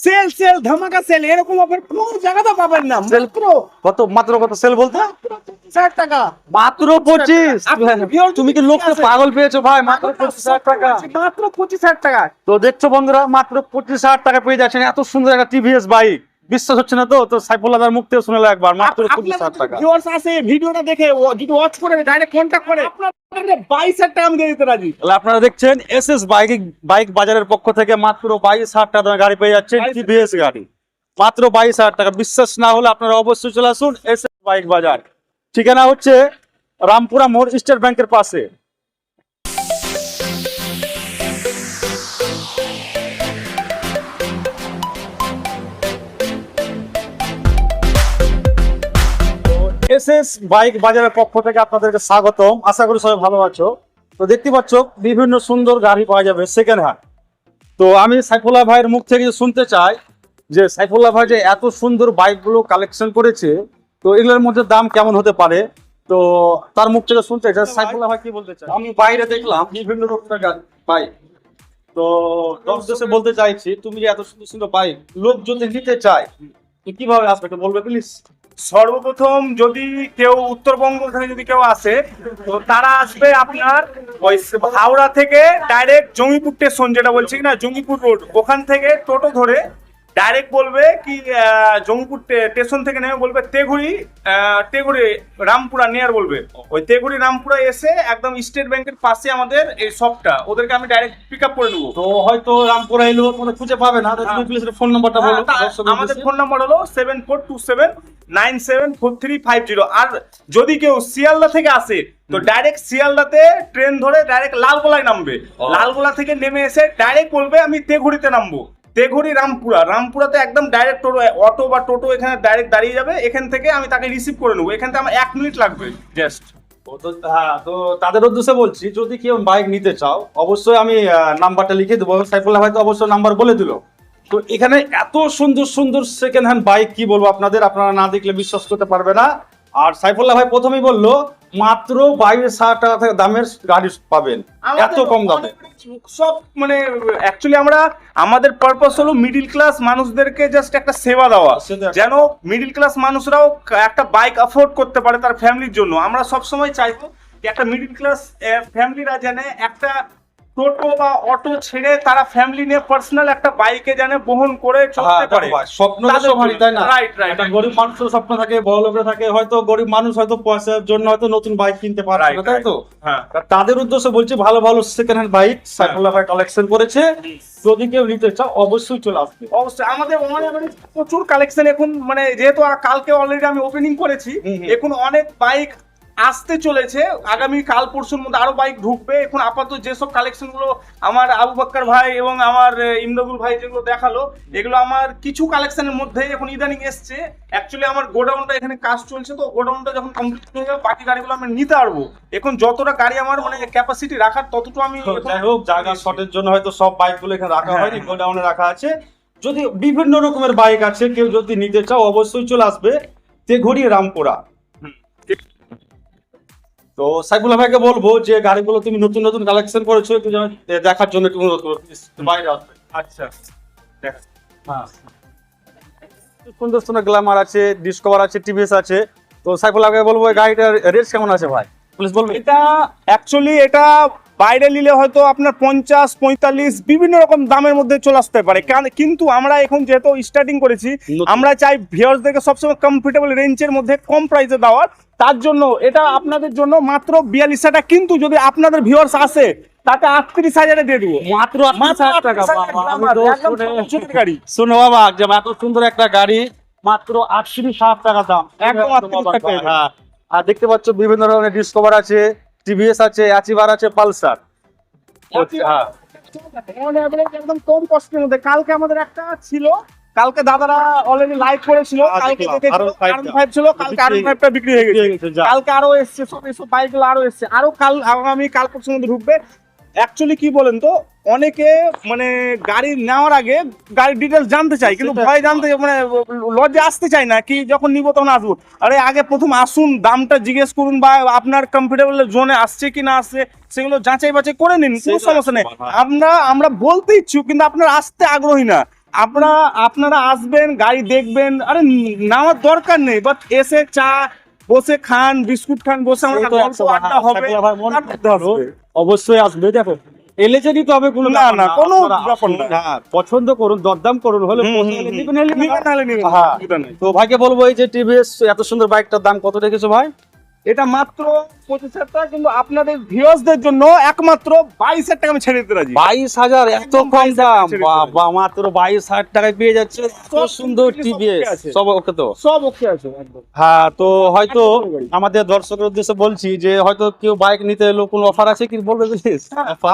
Sell sell ধামাকা sell, এরকম offer কোনো জায়গাতে পাবেন না। মাত্র কত সেল বলতে? 60 টাকা মাত্র 25। তুমি কি লোককে পাগল পেয়েছো ভাই? মাত্র 25,000 টাকা, মাত্র 25,000 টাকা। তো দেখছো বন্ধুরা, মাত্র 25,000 টাকা পেয়ে যাচ্ছেন এত সুন্দর একটা টিভিএস বাইক। বিশ্বাস হচ্ছে না তো সাইফুল্লাহ দার মুখ থেকে শুনলো একবার, মাত্র 25,000 টাকা। ভিউয়ার্স আছে, ভিডিওটা দেখে যদি ওয়াচ করে ডাইরেক্ট কন্টাক্ট করে আপনাদের 22,000 টাকা আমি দিয়ে দিতে রাজি। তাহলে আপনারা দেখছেন এসএস বাইক বাজারের পক্ষ থেকে মাত্র 22,000 টাকা দামে গাড়ি পেয়ে যাচ্ছেন, টিভিএস গাড়ি মাত্র 22,000 টাকা। বিশ্বাস না হলে আপনারা অবশ্যই চলে আসুন এসএস বাইক বাজার। ঠিকানা হচ্ছে রামপুরা মোড়, স্টেট ব্যাংকের পাশে। এসএস বাইক বাজারের পক্ষ থেকে আপনাদেরকে স্বাগতম। আশা করি সবাই ভালো আছো। তো দেখতে পাচ্ছ বিভিন্ন সুন্দর গাড়ি পাওয়া যাবে সেকেন্ড হ্যান্ড। তো আমি সাইফুল্লাহ ভাইয়ের মুখ থেকে শুনতে চাই যে সাইফুল্লাহ ভাই যে এত সুন্দর বাইকগুলো কালেকশন করেছে, তো এগুলোর মধ্যে দাম কেমন হতে পারে, তো তার মুখ থেকে শুনতে চাই সাইফুল্লাহ ভাই কি বলতে চাই। আমি বাইরে দেখলাম বিভিন্ন রকমের বাইক, তো দর্শকদের বলতে চাইছি তুমি যে এত সুন্দর সুন্দর বাইক লোক যদি নিতে চায় তো কিভাবে আসবে একটু বলবে প্লিজ। সর্বপ্রথম যদি কেউ উত্তরবঙ্গ থেকে যদি কেউ আসে, তো তারা আসবে আপনার ওই হাওড়া থেকে ডাইরেক্ট জঙ্গিপুর স্টেশন, যেটা বলছি না জঙ্গিপুর রোড, ওখান থেকে টোটো ধরে ডাইরেক্ট বলবে কি জঙ্গিপুর স্টেশন থেকে নেমে বলবে তেঘুরি রামপুরা নিয়ার বলবে। ওই তেঘুরি রামপুরা এসে একদম স্টেট ব্যাংকের পাশে আমাদের এই শপটা, ওদেরকে আমি ডাইরেক্ট পিক আপ করে নেবো। তো হয়তো রামপুরা এলো কোনো খুঁজে পাবে না, তো তুমি প্লিজ ফোন নাম্বারটা বলো। আমাদের ফোন নাম্বার হলো 7427974350। আর যদি কেউ শিয়ালদা থেকে আসে তো ডাইরেক্ট শিয়ালদাতে ট্রেন ধরে ডাইরেক্ট লালগোলায় নামবে। লালগোলা থেকে নেমে এসে ডাইরেক্ট বলবে আমি তেঘুরিতে নামবো। তেঘুরি রামপুরাতে একদম ডাইরেক্ট অটো বা টোটো এখানে ডাইরেক্ট দাঁড়িয়ে যাবে। এখান থেকে আমি তাকে রিসিভ করে নেবো। এখান থেকে আমার 1 মিনিট লাগবে জাস্ট। হ্যাঁ, তো তাদের উদ্দেশ্যে বলছি যদি কেউ বাইক নিতে চাও অবশ্যই আমি নাম্বারটা লিখে দেবো। সাইফুল্লাহ ভাই তো অবশ্যই নাম্বার বলে দিল। তো এখানে এত সুন্দর সুন্দর সেকেন্ড হ্যান্ড বাইক কি বলবো আপনাদের, আপনারা না দেখলে বিশ্বাস করতে পারবে না। আর সাইফুল্লাহ ভাই প্রথমেই বললো মাত্র 22,000 টাকা থেকে দামের গাড়ি পাবেন, এত কম দামে। সব মানে অ্যাকচুয়ালি আমাদের পারপাস হলো মিডিল ক্লাস মানুষদেরকে জাস্ট একটা সেবা দেওয়া, যেন মিডিল ক্লাস মানুষরাও একটা বাইক অ্যাফোর্ড করতে পারে তার ফ্যামিলির জন্য। আমরা সবসময় চাইবো যে একটা মিডিল ক্লাস ফ্যামিলিরা জানে একটা টোটো বা অটো ছেড়ে তারা ফ্যামিলি নিয়ে পার্সোনাল একটা বাইকে জানে বহন করে চলতে পারে। স্বপ্ন তো সবারই, তাই না? রাইট। একটা গরিব মানুষের স্বপ্ন থাকে, বড় লোকের থাকে, হয়তো গরিব মানুষ হয়তো পয়সার জন্য হয়তো নতুন বাইক কিনতে পারে না, তাই তো? হ্যাঁ, তাদের উদ্দেশ্যে বলছি ভালো ভালো সেকেন্ড হ্যান্ড বাইক সাইফুল্লাহ ভাই কালেকশন করেছে। যদি কেউ নিতে চাও অবশ্যই চলে আসবে। অবশ্যই আমাদের প্রচুর কালেকশন এখন, মানে যেহেতু কালকে অলরেডি আমি ওপেনিং করেছি, এখন অনেক বাইক আসতে চলেছে। আগামী কাল পরশুর মধ্যে আরো বাইক ঢুকবে। এখন আপাতত যেসব কালেকশন গুলো আমার আবু বক্কর ভাই এবং আমার ইমদাদুল ভাই যেগুলো দেখালো, এগুলো আমার কিছু কালেকশনের মধ্যে এখন ইদানিং এসছে। অ্যাকচুয়ালি আমার গোডাউনটা এখানে কাজ চলছে, তো গোডাউনটা যখন কমপ্লিট হয়ে যাবে বাকি গাড়িগুলো আমি নিতে পারবো। এখন যতটা গাড়ি আমার মানে ক্যাপাসিটি রাখার ততটুকু আমি, যাই হোক জায়গা শর্টের জন্য হয়তো সব বাইকগুলো এখানে রাখা হয়নি, গোডাউনে রাখা আছে। যদি বিভিন্ন রকমের বাইক আছে, কেউ যদি নিতে চাও অবশ্যই চলে আসবে তেঘুরি রামপুরা। তো সাইফুল্লাহ ভাইকে বলবো যে গাড়িগুলো তুমি নতুন নতুন কালেকশন করেছো একটু দেখার জন্য একটু অনুরোধ করবো বাইরে আসবে। আচ্ছা দেখ, হ্যাঁ, সুন্দর সুন্দর গ্ল্যামার আছে, ডিসকভার আছে, টিভিএস আছে। তো সাইফুল্লাহ ভাইকে বলবো এই গাড়িটার রেট কেমন আছে ভাই প্লিজ বলবেন। এটা অ্যাকচুয়ালি এটা বাইরে নিলে হয়তো আপনার 50-45 বিভিন্ন রকম দামের মধ্যে চলে আসতে পারে, কিন্তু আমরা এখন যেহেতু স্টার্টিং করেছি, আমরা চাই ভিউয়ার্সদেরকে সবসময় কমফোর্টেবল রেঞ্জের মধ্যে কম প্রাইসে দেওয়ার। তার জন্য এটা আপনাদের জন্য মাত্র 42,000 টাকা, কিন্তু যদি আপনাদের ভিউয়ার্স আসে তাকে 38,000 দিয়ে দিব। মাত্র 38,000 টাকা। গাড়ি শোনো বাবা, যে এত সুন্দর একটা গাড়ি মাত্র 38,000 টাকা দাম, একদম 38,000 টাকা। হ্যাঁ, আর দেখতে পাচ্ছ বিভিন্ন ধরনের ডিসকভার আছে, টিভিএস আছে, অ্যাচিভার আছে, পালসার। হ্যাঁ, একদম কম কষ্টের মধ্যে। কালকে আমাদের একটা ছিল, কালকে দাদারা অলরেডি লাইভ করেছিল, কালকে R15 ছিল, কালকে R15টা বিক্রি হয়ে গেছে। কালকে আরো এসছে, সব এসব বাইকগুলো আরো এসছে, আরো আগামী কাল পরশুর মধ্যে ঢুকবে। অ্যাকচুয়ালি কি বলেন তো, অনেকে মানে গাড়ি নেওয়ার আগে গাড়ির ডিটেলস জানতে চাই, কিন্তু ভয় জানতে মানে লজে আসতে চাই না, কি যখন নিবো তখন আসবো। আরে আগে প্রথম আসুন, দামটা জিজ্ঞেস করুন, বা আপনার কমফোর্টেবল জোনে আসছে কি না আসছে সেগুলো যাচাই বাছাই করে নিন, কোনো সমস্যা নেই। আমরা বলতে ইচ্ছুক, কিন্তু আপনার আসতে আগ্রহী না। আপনারা আসবেন, গাড়ি দেখবেন, আরে নেওয়ার দরকার নেই, বাট এসে চা বসে খান, বিস্কুট খান, বসে আমরা এই তো গল্প আড্ডা হবে, ভাই মনে তারপর আসবে। অবশ্যই আসবে। দেখো এলে যে নিতে হবে কোনো না, ব্যাপার না, কোনো আপনারা ব্যাপার আসুন, না। হ্যাঁ, পছন্দ করুন, দরদাম করুন, হলে পছন্দ হলে নিবেন, হলে নিবেন, নাহলে নিবেন না, হ্যাঁ। অসুবিধা নেই। তো ভাইকে বলবো এই যে টিভিএস এত সুন্দর বাইকটার দাম কত রেখেছো ভাই? এটা মাত্র 25,000 টাকা, কিন্তু আপনাদের ভিউয়ার্সদের জন্য একমাত্র 22,000 টাকা আমি ছেড়ে দিতে রাজি। 22,000 এত একদম কম 22,000 দাম? ছেড়ে দিতে বাবা, মাত্র 22,000 টাকায় পেয়ে যাচ্ছে এত সব সুন্দর সব টিভিএস, আছে। সব ওকে তো। সব ওকে আছে একদম। হ্যাঁ, তো হয়তো একদম গাড়ি। আমাদের দর্শকের উদ্দেশ্যে বলছি যে হয়তো কেউ বাইক নিতে এলো, কোনো অফার আছে কি বলবে প্লিজ?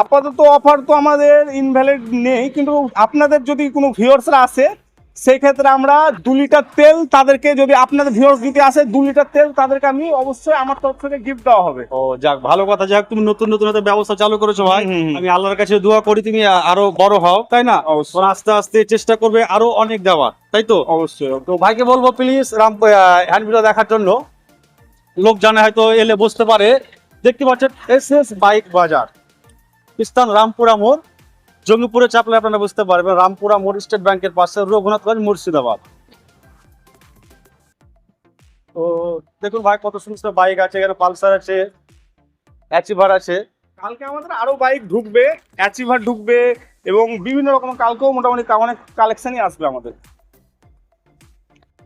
আপাতত অফার তো আমাদের ইনভ্যালিড নেই, কিন্তু আপনাদের যদি কোনো ভিউয়ার্সরা আসে, সেই ক্ষেত্রে আমরা 2 লিটার তেল তাদেরকে, যদি আপনাদের ভিউয়ার্স দিতে আসে 2 লিটার তেল তাদেরকে আমি অবশ্যই আমার তরফ থেকে গিফট দেওয়া হবে। ও যাক, ভালো কথা। যাক, তুমি নতুন নতুন একটা ব্যবস্থা চালু করেছো ভাই। হুম, হুম। আমি আল্লাহর কাছে দোয়া করি তুমি আরো বড় হও, তাই না? অবশ্যই। তোমরা আস্তে আস্তে চেষ্টা করবে আরো অনেক দেওয়ার, তাই তো? অবশ্যই। তো ভাইকে বলবো প্লিজ হ্যান্ড ভিডিও দেখার জন্য। লোক জানে হয়তো এলে বুঝতে পারে। দেখতে পাচ্ছেন এসএস বাইক বাজার, স্থান রামপুরা মোড়, জঙ্গিপুরে চাপলে আপনারা বুঝতে পারবেন। রামপুরা মোড় স্টেট ব্যাংকের পাশে, রঘুনাথগঞ্জ, মুর্শিদাবাদ। তো দেখুন ভাই, কত সুন্দর বাইক আছে এখানে। পালসার আছে, অ্যাচিভার আছে। কালকে আমাদের আরো বাইক ঢুকবে, অ্যাচিভার ঢুকবে, এবং বিভিন্ন রকম কালকেও মোটামুটি অনেক কালেকশনই আসবে আমাদের।